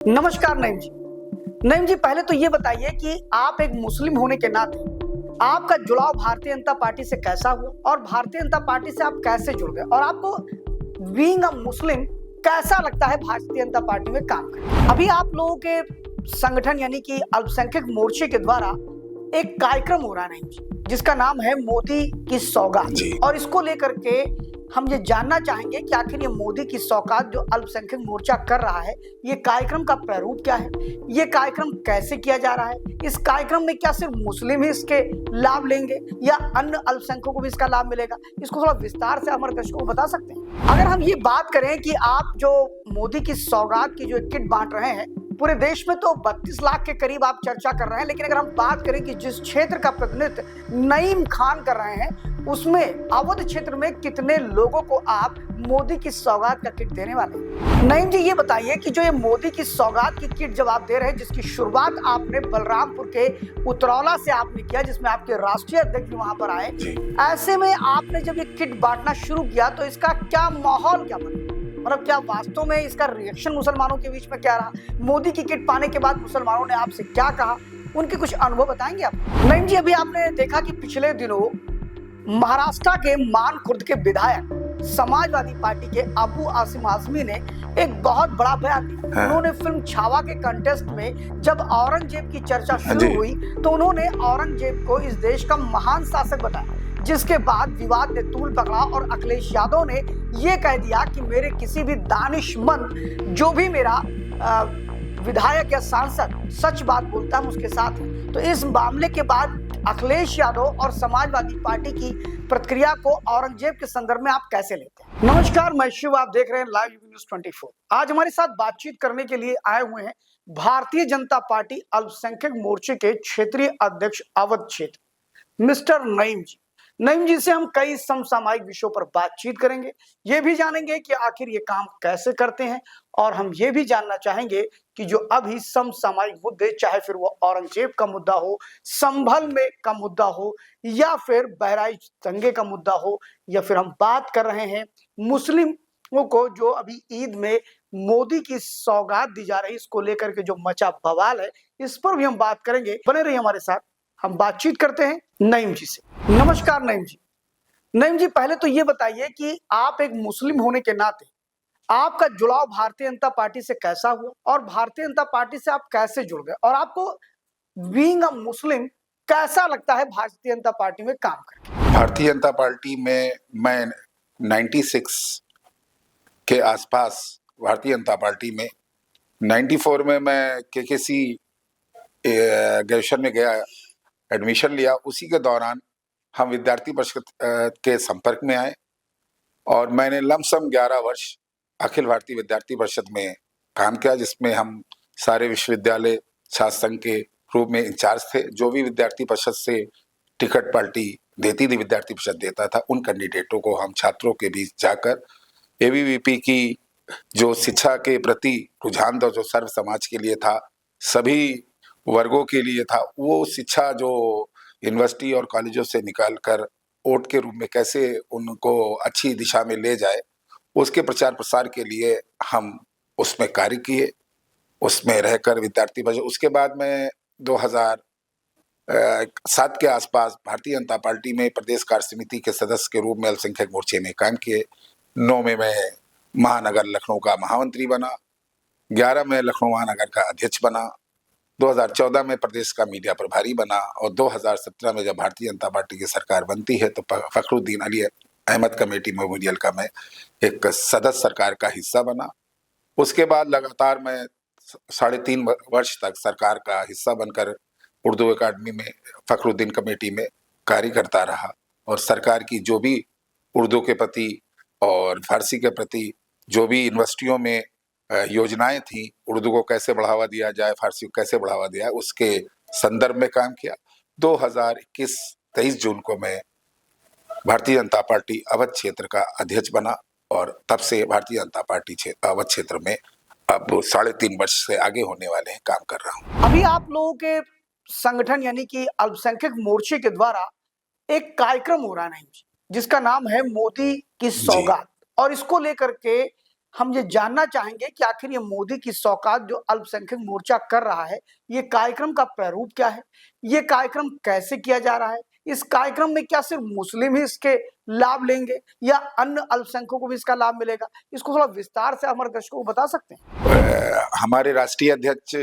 नमस्कार नईम जी। नईम जी, पहले तो ये बताइए कि आप एक मुस्लिम होने के नाते आपका जुड़ाव भारतीय जनता पार्टी से कैसा हुआ और भारतीय जनता पार्टी से आप कैसे जुड़ गए और आपको बीइंग अ मुस्लिम कैसा लगता है भारतीय जनता पार्टी में काम करना? अभी आप लोगों के संगठन यानी कि अल्पसंख्यक मोर्चे के द्वारा एक कार्यक्रम हो रहा है नईम जी, जिसका नाम है मोदी की सौगात और इसको लेकर के हम ये जानना चाहेंगे कि आखिर ये मोदी की सौगात जो अल्पसंख्यक मोर्चा कर रहा है, ये कार्यक्रम का प्रारूप क्या है, ये कार्यक्रम कैसे किया जा रहा है, इस कार्यक्रम में क्या सिर्फ मुस्लिम ही इसके लाभ लेंगे या अन्य अल्पसंख्यकों को भी इसका लाभ मिलेगा? इसको थोड़ा विस्तार से हमारे दर्शकों को बता सकते हैं? अगर हम ये बात करें कि आप जो मोदी की सौगात की जो किट बांट रहे हैं, पूरे देश में तो 32 लाख के करीब आप चर्चा कर रहे हैं, लेकिन अगर हम बात करें कि जिस क्षेत्र का प्रतिनिधित्व नईम खान कर रहे हैं, उसमें अवध क्षेत्र में कितने लोगों को आप मोदी की सौगात का किट देने वाले हैं? नईम जी, ये बताइए कि जो ये मोदी की सौगात की किट जब आप दे रहे हैं, जिसकी शुरुआत आपने बलरामपुर के उतरौला से आपने किया, जिसमें आपके राष्ट्रीय अध्यक्ष भी वहां पर आए, ऐसे में आपने जब ये किट बांटना शुरू किया तो इसका क्या माहौल क्या बना? मतलब क्या वास्तव में इसका रिएक्शन मुसलमानों के बीच में क्या रहा? मोदी की किट पाने के बाद मुसलमानों ने आपसे क्या कहा? उनके कुछ अनुभव बताएंगे आप? नईम जी, अभी आपने देखा कि पिछले दिनों महाराष्ट्र के मानखुर्द के विधायक समाजवादी पार्टी के अबू आसिम आजमी ने एक बहुत बड़ा बयान दिया। उन्होंने फिल्म छावा के कंटेस्ट में जब औरंगजेब की चर्चा शुरू हुई तो उन्होंने औरंगजेब को इस देश का महान शासक बताया, जिसके बाद विवाद ने तूल पकड़ा और अखिलेश यादव ने यह कह दिया कि मेरे किसी भी दानिशमंद जो भी मेरा विधायक या सांसद सच बात बोलता है, उसके साथ है। तो इस मामले के बाद अखिलेश यादव और समाजवादी पार्टी की प्रतिक्रिया को औरंगजेब के संदर्भ में आप कैसे लेते हैं? नमस्कार, मैं शिव, आप देख रहे हैं लाइव न्यूज 24। आज हमारे साथ बातचीत करने के लिए आए हुए हैं भारतीय जनता पार्टी अल्पसंख्यक मोर्चे के क्षेत्रीय अध्यक्ष अवध क्षेत्र मिस्टर नईम जी। नईम जी से हम कई समसामयिक विषयों पर बातचीत करेंगे, ये भी जानेंगे कि आखिर ये काम कैसे करते हैं, और हम ये भी जानना चाहेंगे कि जो अभी समसामयिक मुद्दे, चाहे फिर वो औरंगजेब का मुद्दा हो, संभल में का मुद्दा हो, या फिर बहराइच दंगे का मुद्दा हो, या फिर हम बात कर रहे हैं मुस्लिमों को जो अभी ईद में मोदी की सौगात दी जा रही है, इसको लेकर के जो मचा बवाल है, इस पर भी हम बात करेंगे। बने रहिए हमारे साथ, हम बातचीत करते हैं नईम जी से। नमस्कार नईम जी। नईम जी, पहले तो ये बताइए कि आप एक मुस्लिम होने के नाते आपका जुड़ाव भारतीय जनता पार्टी से कैसा हुआ और भारतीय जनता पार्टी से आप कैसे जुड़ गए और आपको बीइंग अ मुस्लिम कैसा लगता है भारतीय जनता पार्टी में काम करके? भारतीय जनता पार्टी में मैं 96 के आसपास भारतीय जनता पार्टी में 94 में मैं केकेसी ग्रेजुएशन में गया, एडमिशन लिया। उसी के दौरान हम विद्यार्थी परिषद के संपर्क में आए और मैंने लमसम 11 वर्ष अखिल भारतीय विद्यार्थी परिषद में काम किया, जिसमें हम सारे विश्वविद्यालय छात्र संघ के रूप में इंचार्ज थे। जो भी विद्यार्थी परिषद से टिकट पार्टी देती थी, विद्यार्थी परिषद देता था, उन कैंडिडेटों को हम छात्रों के बीच जाकर एबीवीपी की जो शिक्षा के प्रति रुझान था, जो सर्व समाज के लिए था, सभी वर्गों के लिए था, वो शिक्षा जो यूनिवर्सिटी और कॉलेजों से निकालकर वोट के रूप में कैसे उनको अच्छी दिशा में ले जाए, उसके प्रचार प्रसार के लिए हम उसमें कार्य किए, उसमें रहकर विद्यार्थी परिषद। उसके बाद मैं 2007 के आसपास भारतीय जनता पार्टी में प्रदेश कार्य समिति के सदस्य के रूप में अल्पसंख्यक मोर्चे में काम किए। 9 में मैं महानगर लखनऊ का महामंत्री बना, 11 में लखनऊ महानगर का अध्यक्ष बना, 2014 में प्रदेश का मीडिया प्रभारी बना और 2017 में जब भारतीय जनता पार्टी की सरकार बनती है तो फखरुद्दीन अली अहमद कमेटी मेमोरियल का मैं एक सदस्य सरकार का हिस्सा बना। उसके बाद लगातार मैं 3.5 वर्ष तक सरकार का हिस्सा बनकर उर्दू अकादमी में फखरुद्दीन कमेटी में कार्य करता रहा और सरकार की जो भी उर्दू के प्रति और फारसी के प्रति जो भी यूनिवर्सिटियों में योजनाएं थी, उर्दू को कैसे बढ़ावा दिया जाए, फारसी को कैसे बढ़ावा दिया जाए, उसके संदर्भ में काम किया। 2021 23 जून को मैं भारतीय जनता पार्टी अवध क्षेत्र का अध्यक्ष बना और तब से भारतीय जनता पार्टी अवध क्षेत्र में अब 3.5 वर्ष से आगे होने वाले हैं काम कर रहा हूँ। अभी आप लोगों के संगठन यानी कि अल्पसंख्यक मोर्चे के द्वारा एक कार्यक्रम हो रहा है, जिसका नाम है मोदी की सौगात, और इसको लेकर के हम ये जानना चाहेंगे कि आखिर ये मोदी की सौगात जो अल्पसंख्यक मोर्चा कर रहा है, ये कार्यक्रम का प्रारूप क्या है? ये कार्यक्रम कैसे किया जा रहा है? इस कार्यक्रम में क्या सिर्फ मुस्लिम ही इसके लाभ लेंगे या अन्य अल्पसंख्यकों को भी इसका लाभ मिलेगा? इसको थोड़ा विस्तार से हमारे दर्शकों को बता सकते हैं? हमारे राष्ट्रीय अध्यक्ष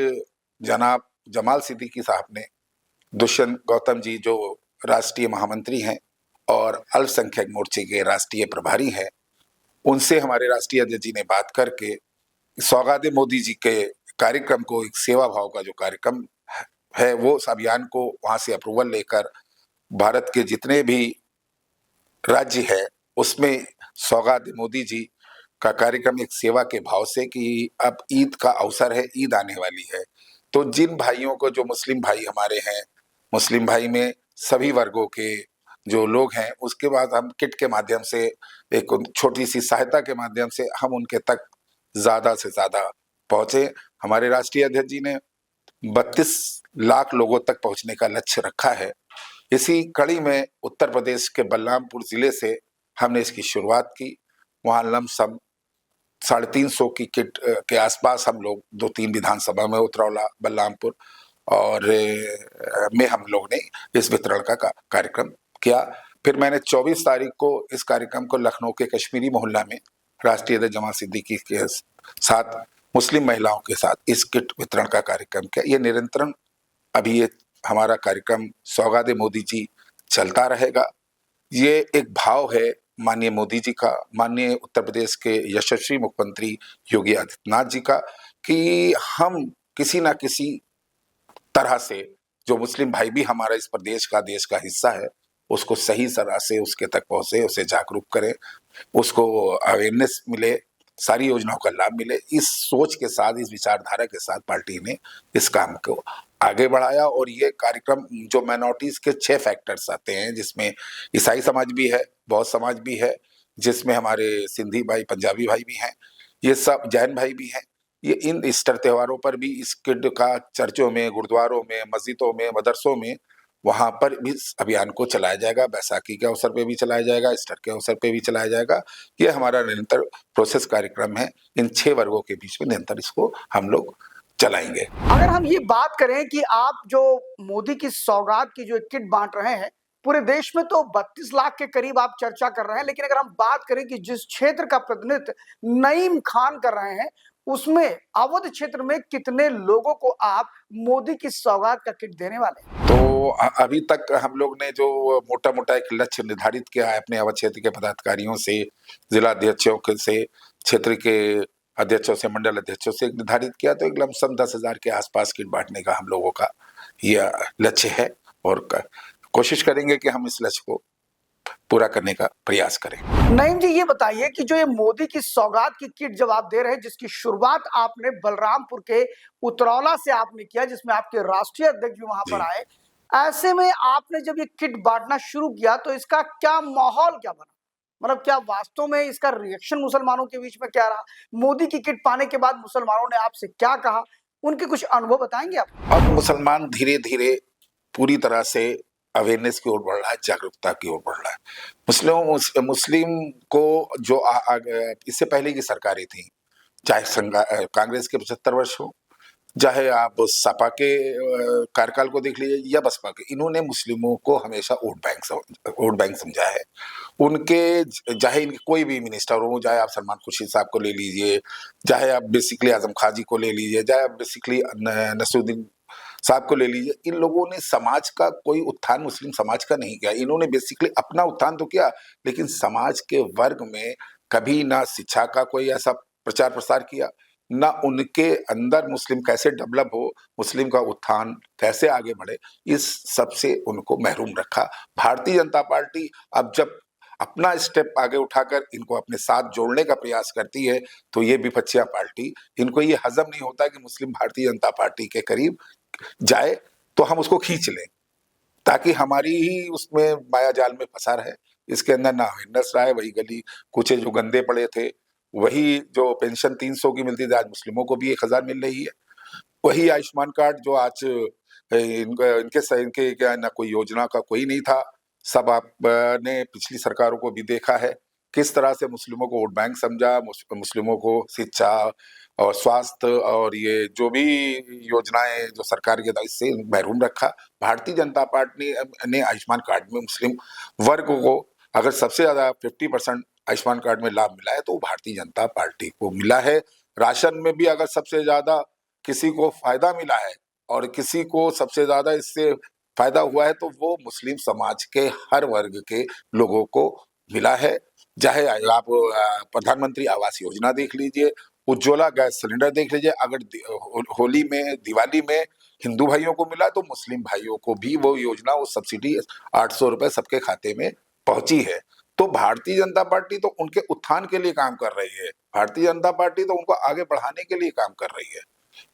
जनाब जमाल सिद्दीकी साहब ने दुष्यंत गौतम जी जो राष्ट्रीय महामंत्री हैं और अल्पसंख्यक मोर्चे के राष्ट्रीय प्रभारी हैं, उनसे हमारे राष्ट्रीय अध्यक्ष जी ने बात करके सौगात मोदी जी के कार्यक्रम को, एक सेवा भाव का जो कार्यक्रम है, वो उस अभियान को वहां से अप्रूवल लेकर भारत के जितने भी राज्य है उसमें सौगात मोदी जी का कार्यक्रम एक सेवा के भाव से, कि अब ईद का अवसर है, ईद आने वाली है, तो जिन भाइयों को, जो मुस्लिम भाई हमारे हैं, मुस्लिम भाई में सभी वर्गों के जो लोग हैं, उसके बाद हम किट के माध्यम से, एक छोटी सी सहायता के माध्यम से हम उनके तक ज्यादा से ज्यादा पहुंचे। हमारे राष्ट्रीय अध्यक्ष जी ने 32 लाख लोगों तक पहुंचने का लक्ष्य रखा है। इसी कड़ी में उत्तर प्रदेश के बलरामपुर जिले से हमने इसकी शुरुआत की। वहां लमसम 350 की किट के आसपास हम लोग 2-3 विधानसभा में, उतरौला, बलरामपुर और में हम लोग ने इस वितरण का कार्यक्रम किया। फिर मैंने 24 तारीख को इस कार्यक्रम को लखनऊ के कश्मीरी मोहल्ला में राष्ट्रीय अध्यक्ष जमाल सिद्दीकी के साथ मुस्लिम महिलाओं के साथ इस किट वितरण का कार्यक्रम किया। ये निरंतर अभी ये हमारा कार्यक्रम सौगात मोदी जी चलता रहेगा। ये एक भाव है माननीय मोदी जी का, माननीय उत्तर प्रदेश के यशस्वी मुख्यमंत्री योगी आदित्यनाथ जी का, कि हम किसी ना किसी तरह से, जो मुस्लिम भाई भी हमारा इस प्रदेश का, देश का हिस्सा है, उसको सही तरह से उसके तक पहुंचे, उसे जागरूक करें, उसको अवेयरनेस मिले, सारी योजनाओं का लाभ मिले। इस सोच के साथ, इस विचारधारा के साथ पार्टी ने इस काम को आगे बढ़ाया। और ये कार्यक्रम जो माइनॉरिटीज के 6 फैक्टर्स आते हैं, जिसमें ईसाई समाज भी है, बौद्ध समाज भी है, जिसमें हमारे सिंधी भाई, पंजाबी भाई भी हैं, ये सब जैन भाई भी हैं। ये इन ईस्टर त्योहारों पर भी इस किड का चर्चों में, गुरुद्वारों में, मस्जिदों में, मदरसों में, वहां पर भी इस अभियान को चलाया जाएगा। बैसाखी के अवसर पे भी चलाया जाएगा, ईस्टर के अवसर पे भी चलाया जाएगा। ये हमारा निरंतर प्रोसेस कार्यक्रम है। इन 6 वर्गों के बीच में निरंतर इसको हम लोग चलाएंगे। अगर हम ये बात करें कि आप जो मोदी की सौगात की जो किट बांट रहे हैं, पूरे देश में तो 32 लाख के करीब आप चर्चा कर रहे हैं, लेकिन अगर हम बात करें कि जिस क्षेत्र का प्रतिनिधित्व नईम खान कर रहे हैं, उसमें अवध क्षेत्र में कितने लोगों को आप मोदी की सौगात का किट देने वाले हैं? तो अभी तक हम लोग ने जो मोटा मोटा एक लक्ष्य निर्धारित किया है अपने अवध क्षेत्र के पदाधिकारियों से, जिला अध्यक्षों से, क्षेत्र के अध्यक्षों से, मंडल अध्यक्षों से निर्धारित किया, तो एक लमसम 10,000 के आसपास किट बांटने का हम लोगों का यह लक्ष्य है। और कोशिश करेंगे कि हम इस लक्ष्य को पूरा करने का प्रयास करें। नईम जी, ये बताइए कि जो ये मोदी की सौगात की किट जब आप दे रहे हैं, जिसकी शुरुआत आपने बलरामपुर के उतरौला से आपने किया, जिसमें आपके राष्ट्रीय अध्यक्ष भी वहां पर आए, ऐसे में आपने जब ये किट बांटना शुरू किया तो इसका क्या माहौल क्या बना? मतलब क्या वास्तव में इसका रिएक्शन मुसलमानों के बीच में क्या रहा? मोदी की किट पाने के बाद मुसलमानों ने आपसे क्या कहा? उनके कुछ अनुभव बताएंगे आप? अब मुसलमान धीरे धीरे पूरी तरह से अवेयरनेस की ओर बढ़ रहा है, जागरूकता की ओर बढ़ रहा है। मुस्लिम को जो इससे पहले की सरकारें थी, चाहे कांग्रेस के 75 वर्ष हो, चाहे आप सपा के कार्यकाल को देख लीजिए या बसपा के, इन्होंने मुस्लिमों को हमेशा वोट बैंक समझा है। उनके, चाहे इनके कोई भी मिनिस्टर हो, चाहे आप सलमान खुर्शीद साहब को ले लीजिए, चाहे आप बेसिकली आजम खाजी को ले लीजिए, चाहे आप बेसिकली नसरुद्दीन साहब को ले लीजिए, इन लोगों ने समाज का कोई उत्थान मुस्लिम समाज का नहीं किया। इन्होंने बेसिकली अपना उत्थान तो किया, लेकिन समाज के वर्ग में कभी ना शिक्षा का कोई ऐसा प्रचार प्रसार किया, ना उनके अंदर मुस्लिम कैसे डेवलप हो, मुस्लिम का उत्थान कैसे आगे बढ़े, इस सब से उनको महरूम रखा। भारतीय जनता पार्टी अब जब अपना स्टेप आगे उठाकर इनको अपने साथ जोड़ने का प्रयास करती है, तो ये विपक्षिया पार्टी, इनको ये हजम नहीं होता कि मुस्लिम भारतीय जनता पार्टी के करीब जाए तो हम उसको खींच लें, ताकि हमारी ही उसमें माया जाल में फंसा रहे। इसके अंदर ना अवेयरनेस रहा है, वही गली कूचे जो गंदे पड़े थे, वही जो पेंशन 300 की मिलती थी, आज मुस्लिमों को भी 1,000 मिल रही है। वही आयुष्मान कार्ड जो आज इनके क्या ना कोई योजना का कोई नहीं था। सब आपने पिछली सरकारों को भी देखा है किस तरह से मुस्लिमों को वोट बैंक समझा, मुस्लिमों को शिक्षा और स्वास्थ्य और ये जो भी योजनाएं जो सरकार के इससे महरूम रखा। भारतीय जनता पार्टी ने आयुष्मान कार्ड में मुस्लिम वर्ग को अगर सबसे ज्यादा 50% आयुष्मान कार्ड में लाभ मिला है तो भारतीय जनता पार्टी को मिला है। राशन में भी अगर सबसे ज्यादा किसी को फायदा मिला है और किसी को सबसे ज्यादा इससे फायदा हुआ है तो वो मुस्लिम समाज के हर वर्ग के लोगों को मिला है। चाहे आप प्रधानमंत्री आवास योजना देख लीजिए, उज्ज्वला गैस सिलेंडर देख लीजिए, अगर होली में दिवाली में हिंदू भाइयों को मिला तो मुस्लिम भाइयों को भी वो योजना, वो सब्सिडी 800 रुपए सबके खाते में पहुंची है। तो भारतीय जनता पार्टी तो उनके उत्थान के लिए काम कर रही है, भारतीय जनता पार्टी तो उनको आगे बढ़ाने के लिए काम कर रही है।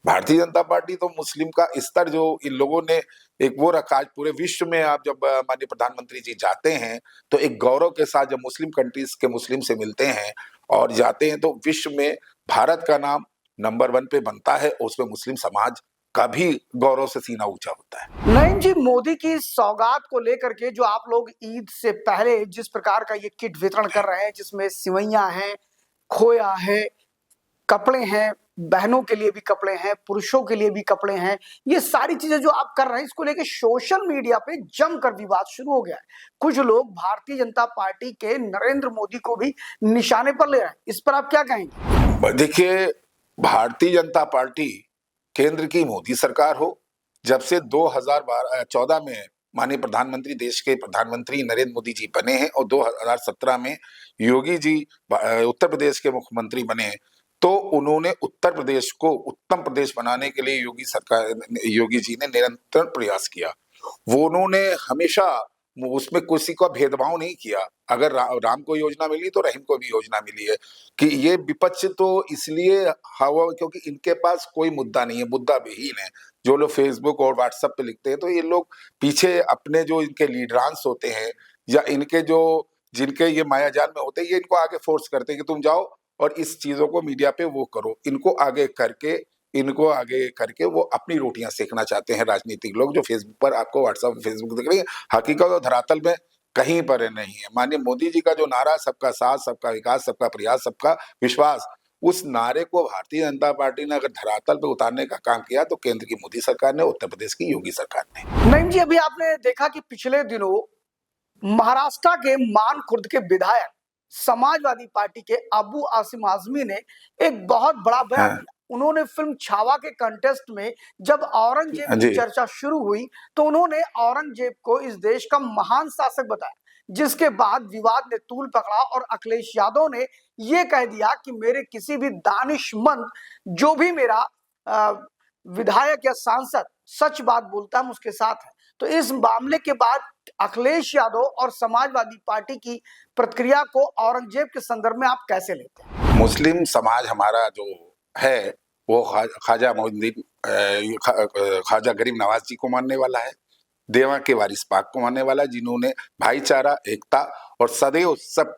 भारतीय जनता पार्टी तो मुस्लिम का स्तर जो इन लोगों ने एक वो रखा, आज पूरे विश्व में आप जब माननीय प्रधानमंत्री जी जाते हैं तो एक गौरव के साथ जब मुस्लिम कंट्रीज के मुस्लिम से मिलते हैं और जाते हैं तो विश्व में भारत का नाम नंबर 1 पे बनता है और उसमें मुस्लिम समाज का भी गौरव से सीना ऊंचा होता है। नईम जी, मोदी की सौगात को लेकर के जो आप लोग ईद से पहले जिस प्रकार का ये किट वितरण कर रहे हैं, जिसमें सिवैयां हैं, खोया है, कपड़े हैं, बहनों के लिए भी कपड़े हैं, पुरुषों के लिए भी कपड़े हैं, ये सारी चीजें जो आप कर रहे हैं, इसको लेके सोशल मीडिया पे जमकर विवाद शुरू हो गया है। कुछ लोग भारतीय जनता पार्टी के नरेंद्र मोदी को भी निशाने पर ले रहे हैं, इस पर आप क्या कहेंगे? देखिए, भारतीय जनता पार्टी केंद्र की मोदी सरकार हो, जब से 2014 में माननीय प्रधानमंत्री, देश के प्रधानमंत्री नरेंद्र मोदी जी बने हैं और 2017 में योगी जी उत्तर प्रदेश के मुख्यमंत्री बने, तो उन्होंने उत्तर प्रदेश को उत्तम प्रदेश बनाने के लिए योगी जी ने निरंतर प्रयास किया। वो उन्होंने हमेशा उसमें किसी का भेदभाव नहीं किया। अगर राम को योजना मिली तो रहीम को भी योजना मिली है। कि ये विपक्ष तो इसलिए हवा क्योंकि इनके पास कोई मुद्दा नहीं है, मुद्दा विहीन है। जो लोग फेसबुक और व्हाट्सएप पे लिखते हैं तो ये लोग पीछे अपने जो इनके लीडरांस होते हैं या इनके जो जिनके ये मायाजाल में होते हैं, ये इनको आगे फोर्स करते हैं कि तुम जाओ और इस चीजों को मीडिया पे वो करो। इनको आगे करके वो अपनी रोटियां सेकना चाहते हैं राजनीतिक लोग, जो फेसबुक पर आपको व्हाट्सएप फेसबुक दिख रही है। हकीकत और धरातल में कहीं पर नहीं है। माननीय मोदी जी का जो नारा सबका साथ, सबका विकास, सबका प्रयास, सबका विश्वास, उस नारे को भारतीय जनता पार्टी ने अगर धरातल पे उतारने का काम किया तो केंद्र की मोदी सरकार ने, उत्तर प्रदेश की योगी सरकार ने। नईम जी, अभी आपने देखा कि पिछले दिनों महाराष्ट्र के मानखुर्द के विधायक समाजवादी पार्टी के अबू आसिम आजमी ने एक बहुत बड़ा बयान दिया। उन्होंने फिल्म छावा के कंटेस्ट में जब औरंगजेब की चर्चा शुरू हुई तो उन्होंने औरंगजेब को इस देश का महान शासक बताया, जिसके बाद विवाद ने तूल पकड़ा और अखिलेश यादव ने यह कह दिया कि मेरे किसी भी दानिशमंद जो भी मेरा विधायक या सांसद सच बात बोलता है, हम उसके साथ है। तो इस मामले के बाद अखिलेश यादव और समाजवादी पार्टी की प्रतिक्रिया को औरंगजेब के संदर्भ में आप कैसे लेते हैं? मुस्लिम समाज हमारा जो है वो ख्वाजा मोइनुद्दीन ख्वाजा गरीब नवाज जी को मानने वाला है, देवा के वारिस पाक को मानने वाला है, जिन्होंने भाईचारा, एकता और सदैव सब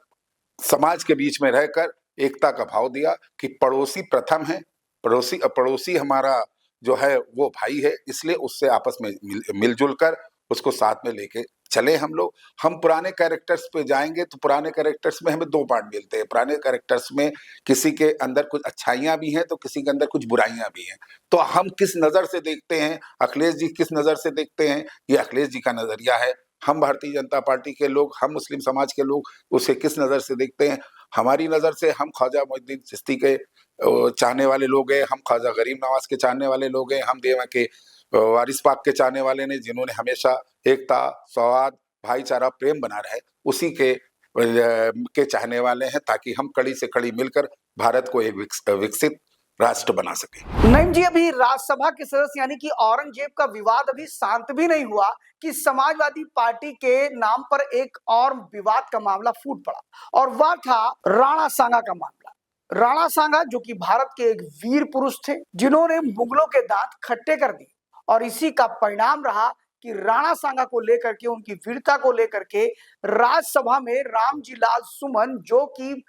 समाज के बीच में रहकर एकता का भाव दिया कि पड़ोसी प्रथम है, पड़ोसी हमारा जो है वो भाई है, इसलिए उससे आपस में मिलजुल कर उसको साथ में लेके चले हम लोग। हम पुराने कैरेक्टर्स पे जाएंगे तो पुराने कैरेक्टर्स में हमें दो पार्ट मिलते हैं। पुराने कैरेक्टर्स में किसी के अंदर कुछ अच्छाइयां भी हैं तो किसी के अंदर कुछ बुराइयां भी हैं। तो हम किस नजर से देखते हैं, अखिलेश जी किस नजर से देखते हैं, ये अखिलेश जी का नजरिया है। हम भारतीय जनता पार्टी के लोग, हम मुस्लिम समाज के लोग उसे किस नजर से देखते हैं, हमारी नजर से हम ख्वाजा मोइनुद्दीन चिश्ती के चाहने वाले लोग हैं, हम ख्वाजा गरीब नवाज के चाहने वाले लोग हैं, हम देवा के वारिस पाक के चाहने वाले ने, जिन्होंने हमेशा एकता, सौहार्द, भाईचारा, प्रेम बना रहे, उसी के चाहने वाले हैं, ताकि हम कड़ी से कड़ी मिलकर भारत को एक विकसित राष्ट्र बना सके। नईम जी, अभी राज्यसभा के सदस्य यानी कि औरंगजेब का विवाद अभी शांत भी नहीं हुआ कि समाजवादी पार्टी के नाम पर एक और विवाद का मामला फूट पड़ा और वह था राणा सांगा का मामला। राणा सांगा जो कि भारत के एक वीर पुरुष थे, जिन्होंने मुगलों के दांत खट्टे कर दिए, और इसी का परिणाम रहा कि राणा सांगा को लेकर के, उनकी वीरता को लेकर के राज्यसभा में रामजी लाल सुमन, जो कि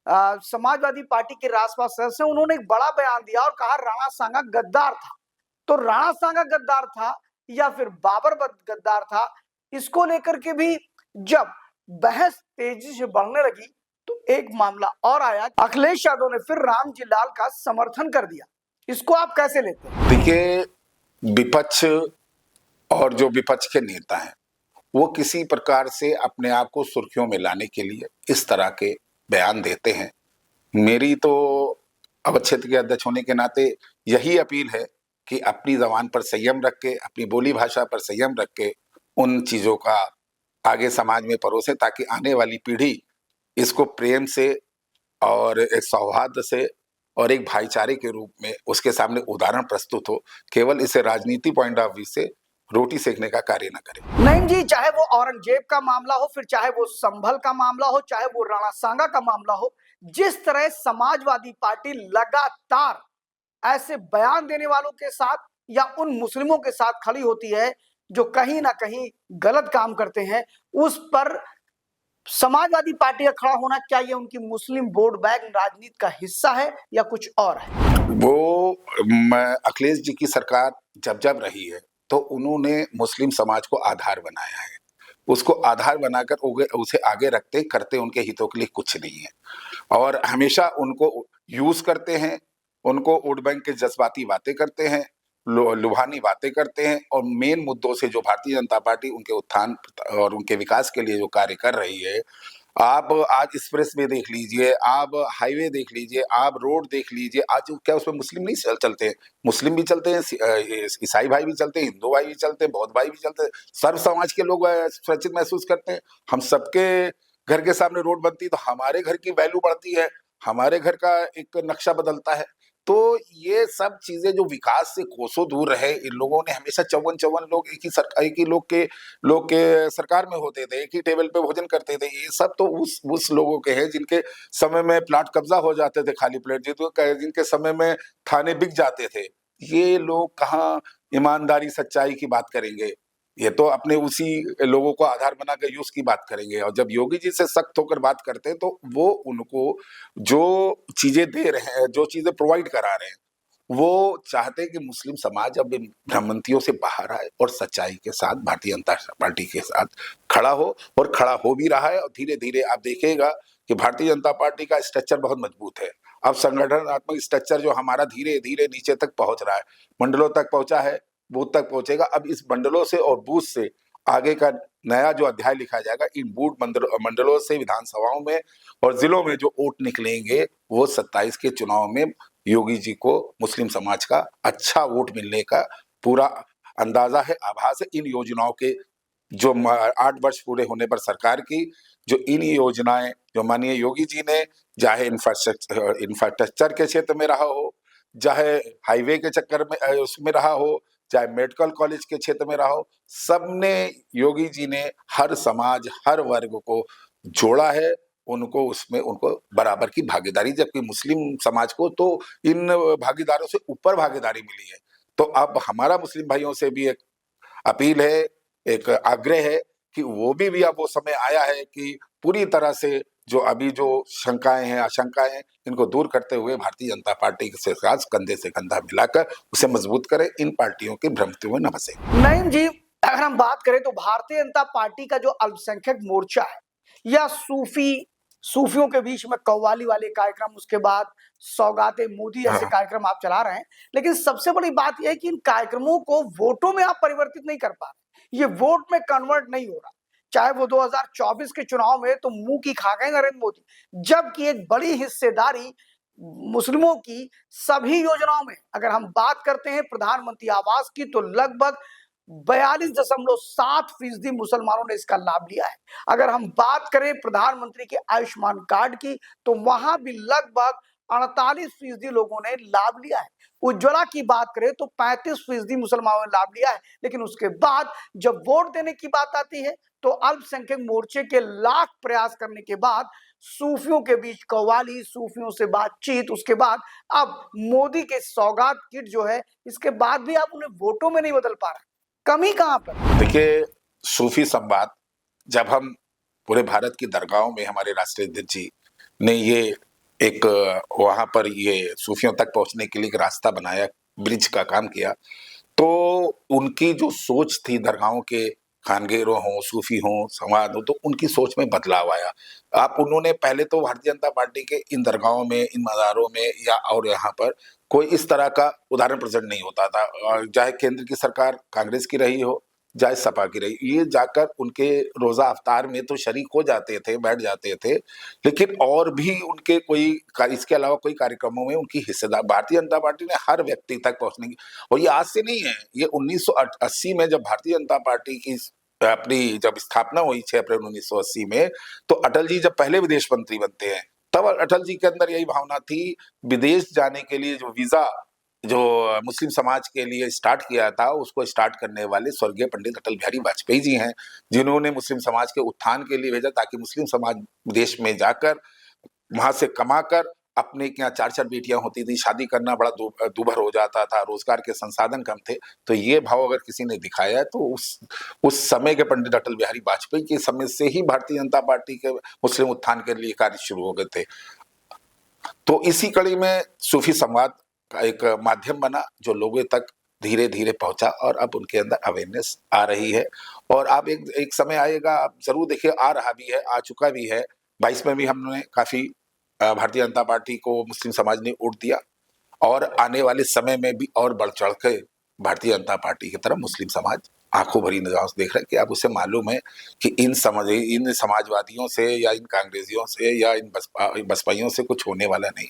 समाजवादी पार्टी के राज्यसभा सदस्य, उन्होंने एक बड़ा बयान दिया और कहा राणा सांगा गद्दार था। तो राणा सांगा गद्दार था या फिर बाबर गद्दार था, इसको लेकर के भी जब बहस तेजी से बढ़ने लगी तो एक मामला और आया, अखिलेश यादव ने फिर रामजी लाल का समर्थन कर दिया। इसको आप कैसे लेते हैं? देखिए, विपक्ष और जो विपक्ष के नेता हैं वो किसी प्रकार से अपने आप को सुर्खियों में लाने के लिए इस तरह के बयान देते हैं। मेरी तो अवध क्षेत्र के अध्यक्ष होने के नाते यही अपील है कि अपनी जबान पर संयम रख के, अपनी बोली भाषा पर संयम रख के उन चीजों का आगे समाज में परोसे, ताकि आने वाली पीढ़ी इसको प्रेम से और एक सौहार्द से और एक भाईचारे के रूप में उसके सामने उदाहरण प्रस्तुत हो। केवल इसे राजनीति पॉइंट ऑफ व्यू से रोटी सेकने का कार्य न करें। नहीं जी, चाहे वो औरंगजेब का मामला हो, फिर चाहे वो संभल का मामला हो, चाहे वो राणा सांगा का मामला हो, जिस तरह समाजवादी पार्टी लगातार ऐसे बयान देने वालों के साथ या उन मुस्लिमों के साथ खड़ी होती है जो कहीं ना कहीं गलत काम करते हैं, उस पर समाजवादी पार्टी का खड़ा होना, क्या ये उनकी मुस्लिम वोट बैंक राजनीति का हिस्सा है या कुछ और है? वो अखिलेश जी की सरकार जब जब रही है तो उन्होंने मुस्लिम समाज को आधार बनाया है। उसको आधार बनाकर उसे आगे रखते करते उनके हितों के लिए कुछ नहीं है, और हमेशा उनको यूज करते हैं, उनको वोट बैंक के जज्बाती बातें करते हैं, लुभानी बातें करते हैं, और मेन मुद्दों से जो भारतीय जनता पार्टी उनके उत्थान और उनके विकास के लिए जो कार्य कर रही है, आप आज एक्सप्रेस वे देख लीजिए, आप हाईवे देख लीजिए, आप रोड देख लीजिए, आज क्या उसमें मुस्लिम नहीं चलते हैं? मुस्लिम भी चलते हैं, ईसाई भाई भी चलते हैं, हिंदू भाई भी चलते हैं, बौद्ध भाई भी चलते हैं, सर्व समाज के लोग सुरक्षित महसूस करते हैं। हम सबके घर के सामने रोड बनती है तो हमारे घर की वैल्यू बढ़ती है, हमारे घर का एक नक्शा बदलता है। तो ये सब चीजें जो विकास से कोसों दूर रहे, इन लोगों ने हमेशा चौवन लोग एक ही लोग के सरकार में होते थे, एक ही टेबल पे भोजन करते थे। ये सब तो उस लोगों के हैं जिनके समय में प्लाट कब्जा हो जाते थे, खाली प्लेट, जिनके समय में थाने बिक जाते थे। ये लोग कहाँ ईमानदारी सच्चाई की बात करेंगे? ये तो अपने उसी लोगों को आधार बनाकर यूज की बात करेंगे। और जब योगी जी से सख्त होकर बात करते हैं तो वो उनको जो चीजें दे रहे हैं, जो चीजें प्रोवाइड करा रहे हैं, वो चाहते हैं कि मुस्लिम समाज अब इन भ्रमंतियों से बाहर आए और सच्चाई के साथ भारतीय जनता पार्टी के साथ खड़ा हो, और खड़ा हो भी रहा है। और धीरे धीरे आप देखिएगा कि भारतीय जनता पार्टी का स्ट्रक्चर बहुत मजबूत है। अब संगठनात्मक स्ट्रक्चर जो हमारा धीरे धीरे नीचे तक पहुंच रहा है, मंडलों तक पहुंचा है, बूथ तक पहुंचेगा। अब इस मंडलों से और बूथ से आगे का नया जो अध्याय लिखा जाएगा, इन बूथ मंडलों से विधानसभाओं में और जिलों में जो वोट निकलेंगे, वो 27 के चुनाव में योगी जी को मुस्लिम समाज का अच्छा वोट मिलने का पूरा अंदाजा है, आभास है। इन योजनाओं के जो 8 वर्ष पूरे होने पर सरकार की जो इन योजनाएं जो माननीय योगी जी ने, चाहे इंफ्रास्ट्रक्चर के क्षेत्र में रहा हो, चाहे हाईवे के चक्कर में उसमें रहा हो, चाहे मेडिकल कॉलेज के क्षेत्र में रहा हो, सबने योगी जी ने हर समाज हर वर्ग को जोड़ा है, उनको उसमें उनको बराबर की भागीदारी, जबकि मुस्लिम समाज को तो इन भागीदारों से ऊपर भागीदारी मिली है। तो अब हमारा मुस्लिम भाइयों से भी एक अपील है, एक आग्रह है कि वो भी अब वो समय आया है कि पूरी तरह से जो अभी जो शंकाएं हैं, आशंकाएं हैं, इनको दूर करते हुए भारतीय जनता पार्टी के साथ कंधे से कंधा मिलाकर उसे मजबूत करें, इन पार्टियों की भ्रमित में न फंसे। नहीं जी, अगर हम बात करें तो भारतीय जनता पार्टी का जो अल्पसंख्यक मोर्चा है या सूफियों के बीच में कव्वाली वाले कार्यक्रम, उसके बाद सौगाते मोदी जैसे कार्यक्रम आप चला रहे हैं, लेकिन सबसे बड़ी बात यह है कि इन कार्यक्रमों को वोटों में आप परिवर्तित नहीं कर पा रहे, ये वोट में कन्वर्ट नहीं हो रहा। चाहे वो 2024 के चुनाव में तो मुंह की खा गए नरेंद्र मोदी, जबकि एक बड़ी हिस्सेदारी मुस्लिमों की सभी योजनाओं में, अगर हम बात करते हैं प्रधानमंत्री आवास की, तो लगभग 42.7% मुसलमानों ने इसका लाभ लिया है। अगर हम बात करें प्रधानमंत्री के आयुष्मान कार्ड की, तो वहां भी लगभग 48% लोगों ने लाभ लिया है। उज्ज्वला की बात करें तो 35% मुसलमानों ने लाभ लिया है। लेकिन उसके बाद जब वोट देने की बात आती है तो अल्पसंख्यक मोर्चे के लाख प्रयास करने के बाद सूफियों के बीच कव्वाली, सूफियों से बातचीत, उसके बाद अब मोदी के सौगात किट जो है, इसके बाद भी आप उन्हें वोटों में नहीं बदल पा रहे। कमी कहां पर? देखिए, सूफी संवाद जब हम पूरे भारत की दरगाहों में हमारे राष्ट्रीय अध्यक्ष जी ने ये एक वहां पर ये सूफियों तक पहुंचने के लिए एक रास्ता बनाया, ब्रिज का काम किया, तो उनकी जो सोच थी दरगाहों के खानगेरों हों, सूफी हों, समाज हो, तो उनकी सोच में बदलाव आया। आप उन्होंने पहले तो भारतीय जनता पार्टी के इन दरगाहों में, इन मज़ारों में या और यहाँ पर कोई इस तरह का उदाहरण प्रेज़ेंट नहीं होता था। चाहे केंद्र की सरकार कांग्रेस की रही हो, चाहे सपा की रही, ये जाकर उनके रोज़ा इफ्तार में तो शरीक हो जाते थे, बैठ जाते थे, लेकिन और भी उनके कोई इसके अलावा कोई कार्यक्रमों में उनकी हिस्सेदार भारतीय जनता पार्टी ने हर व्यक्ति तक पहुँचने की। और ये आज से नहीं है, ये 1980 में जब भारतीय जनता पार्टी की अपनी जब स्थापना हुई 6 अप्रैल 1980 में, तो अटल जी जब पहले विदेश मंत्री बनते हैं, तब अटल जी के अंदर यही भावना थी, विदेश जाने के लिए जो वीज़ा जो मुस्लिम समाज के लिए स्टार्ट किया था, उसको स्टार्ट करने वाले स्वर्गीय पंडित अटल बिहारी वाजपेयी जी हैं, जिन्होंने मुस्लिम समाज के उत्थान के लिए भेजा ताकि मुस्लिम समाज विदेश में जाकर वहां से कमाकर अपने के यहाँ 4-4 बेटियां होती थी, शादी करना बड़ा दूभर हो जाता था, रोजगार के संसाधन कम थे। तो ये भाव अगर किसी ने दिखाया है तो उस समय के पंडित अटल बिहारी वाजपेयी के समय से ही भारतीय जनता पार्टी के मुस्लिम उत्थान के लिए कार्य शुरू हो गए थे। तो इसी कड़ी में सूफी संवाद का एक माध्यम बना जो लोगों तक धीरे धीरे पहुंचा और अब उनके अंदर अवेयरनेस आ रही है। और अब एक समय आएगा, आप जरूर देखिए, आ रहा भी है, आ चुका भी है। 22 में भी हमने काफी भारतीय जनता पार्टी को मुस्लिम समाज ने वोट दिया और आने वाले समय में भी और बढ़ चढ़ के भारतीय जनता पार्टी की तरफ मुस्लिम समाज आंखों भरी निगाहों से देख रहा है कि अब उसे मालूम है कि इन समाजवादियों से या इन कांग्रेसियों से या इन बसपाइयों से कुछ होने वाला नहीं।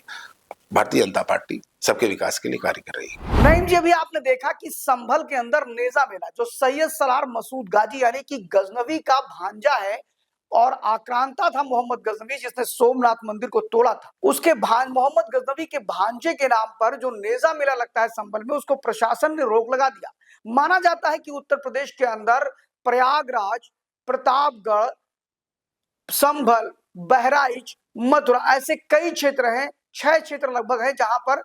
भारतीय जनता पार्टी सबके विकास के लिए कार्य कर रही है। नईम जी, अभी आपने देखा कि संभल के अंदर नेजा मेला जो सैयद सलार मसूद गाजी यानी कि गजनवी का भांजा है और आक्रांता था मोहम्मद गजनवी जिसने सोमनाथ मंदिर को तोड़ा था, उसके मोहम्मद गजनवी के भांजे के नाम पर जो नेजा मेला लगता है संभल में, उसको प्रशासन ने रोक लगा दिया। माना जाता है कि उत्तर प्रदेश के अंदर प्रयागराज, प्रतापगढ़, संभल, बहराइच, मथुरा ऐसे कई क्षेत्र हैं, 6 क्षेत्र लगभग हैं जहां पर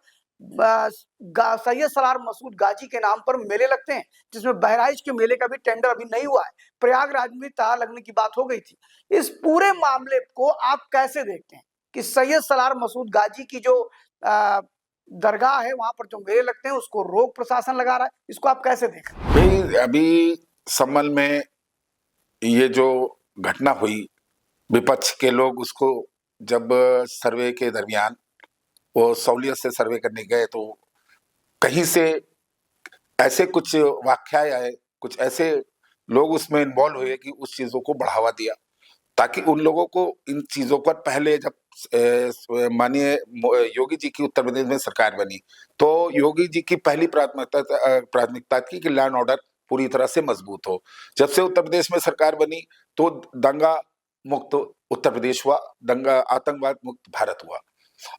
सैयद सलार मसूद गाजी के नाम पर मेले लगते हैं, जिसमें बहराइच के मेले का भी टेंडर अभी नहीं हुआ है। प्रयागराज में ताला लगने की बात हो गई थी। इस पूरे मामले को आप कैसे देखते हैं कि सैयद सलार मसूद गाजी की जो दरगाह है वहां पर जो मेले लगते हैं उसको रोक प्रशासन लगा रहा है, इसको आप कैसे देख रहे हैं? अभी संभल में ये जो घटना हुई, विपक्ष के लोग उसको जब सर्वे के दरमियान वो सहूलियत से सर्वे करने गए तो कहीं से ऐसे कुछ वाक्याएं आए, कुछ ऐसे लोग उसमें इन्वॉल्व हुए कि उस चीजों को बढ़ावा दिया ताकि उन लोगों को इन चीजों पर पहले जब माननीय योगी जी की उत्तर प्रदेश में सरकार बनी तो योगी जी की पहली प्राथमिकता थी कि लॉ एंड ऑर्डर पूरी तरह से मजबूत हो। जब से उत्तर प्रदेश में सरकार बनी तो दंगा मुक्त उत्तर प्रदेश हुआ, दंगा आतंकवाद मुक्त भारत हुआ।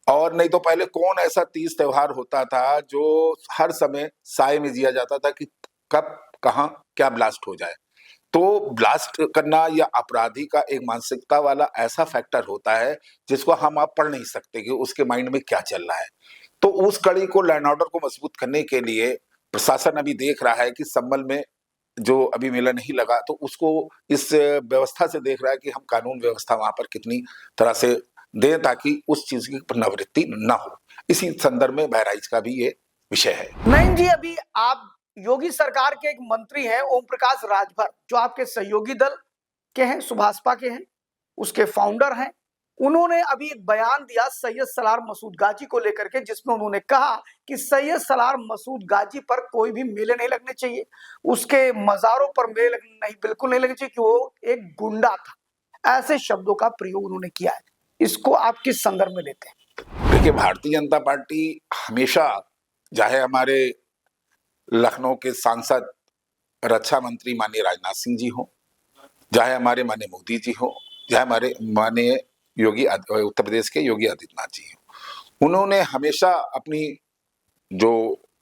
और नहीं तो पहले कौन ऐसा तीज त्योहार होता था जो हर समय साए में जिया जाता था कि कब कहां क्या ब्लास्ट हो जाए। तो ब्लास्ट करना या अपराधी का एक मानसिकता वाला ऐसा फैक्टर होता है जिसको हम आप पढ़ नहीं सकते कि उसके माइंड में क्या चल रहा है। तो उस कड़ी को लॉ एंड ऑर्डर को मजबूत करने के लिए प्रशासन अभी देख रहा है कि संभल में जो अभी मेला नहीं लगा तो उसको इस व्यवस्था से देख रहा है कि हम कानून व्यवस्था वहां पर कितनी तरह से दें ताकि उस चीज की पुनरावृत्ति न हो। इसी संदर्भ में बहराइच का भी ये विषय है। नईम जी, अभी आप योगी सरकार के एक मंत्री हैं ओम प्रकाश राजभर, जो आपके सहयोगी दल के हैं, सुभाषपा के हैं, उसके फाउंडर हैं। उन्होंने अभी एक बयान दिया सैयद सलार मसूद गाजी को लेकर के, जिसमें उन्होंने कहा कि सैयद सलार मसूद गाजी पर कोई भी मेले नहीं लगने चाहिए, उसके मजारों पर मेले नहीं, बिल्कुल नहीं लगने चाहिए कि वो एक गुंडा था। ऐसे शब्दों का प्रयोग उन्होंने किया है। इसको आप किस संदर्भ में लेते हैं? देखिए, भारतीय जनता पार्टी हमेशा, चाहे हमारे लखनऊ के सांसद रक्षा मंत्री माननीय राजनाथ सिंह जी हो, चाहे हमारे माननीय मोदी जी हो, चाहे हमारे माननीय उत्तर प्रदेश के योगी आदित्यनाथ जी हो, उन्होंने हमेशा अपनी जो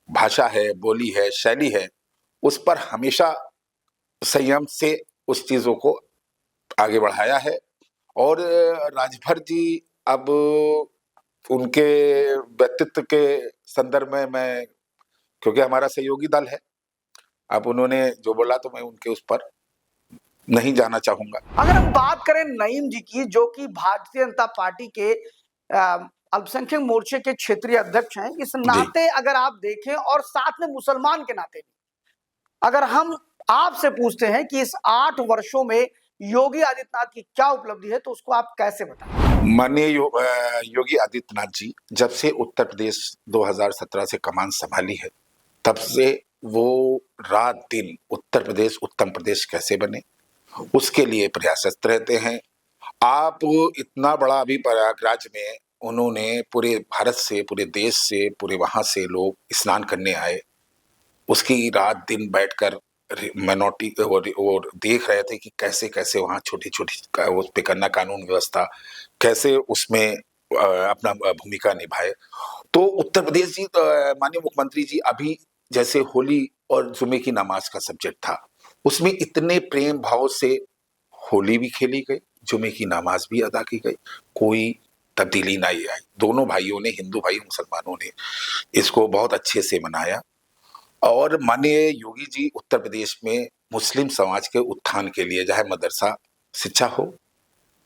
भाषा है, बोली है, शैली है, उस पर हमेशा संयम से उस चीजों को आगे बढ़ाया है। और राजभर जी अब उनके व्यक्तित्व के संदर्भ में मैं, क्योंकि हमारा सहयोगी दल है, अब उन्होंने जो बोला तो मैं उनके उस पर नहीं जाना चाहूंगा। अगर हम बात करें नईम जी की, जो कि भारतीय जनता पार्टी के अल्पसंख्यक मोर्चे के क्षेत्रीय अध्यक्ष हैं, इस नाते अगर आप देखें और साथ में मुसलमान के नाते भी, अगर हम आपसे पूछते हैं कि इस 8 वर्षों में योगी आदित्यनाथ की क्या उपलब्धि है, तो उसको आप कैसे बताएं? माननीय योगी आदित्यनाथ जी जब से उत्तर प्रदेश 2017 से कमान संभाली है, तब से वो रात दिन उत्तर प्रदेश उत्तम प्रदेश कैसे बने उसके लिए प्रयासरत रहते हैं। आप इतना बड़ा अभी प्रयागराज में उन्होंने पूरे भारत से, पूरे देश से, पूरे वहां से लोग स्नान करने आए, उसकी रात दिन बैठकर मिनोरिटी और देख रहे थे कि कैसे कैसे वहाँ छोटी छोटी उस पे करना कानून व्यवस्था कैसे उसमें अपना भूमिका निभाए। तो उत्तर प्रदेश जी माननीय मुख्यमंत्री जी अभी जैसे होली और जुमे की नमाज का सब्जेक्ट था, उसमें इतने प्रेम भाव से होली भी खेली गई, जुमे की नमाज भी अदा की गई, कोई तब्दीली नहीं आई। दोनों भाइयों ने, हिंदू भाई मुसलमानों ने इसको बहुत अच्छे से मनाया। और माननीय योगी जी उत्तर प्रदेश में मुस्लिम समाज के उत्थान के लिए, चाहे मदरसा शिक्षा हो,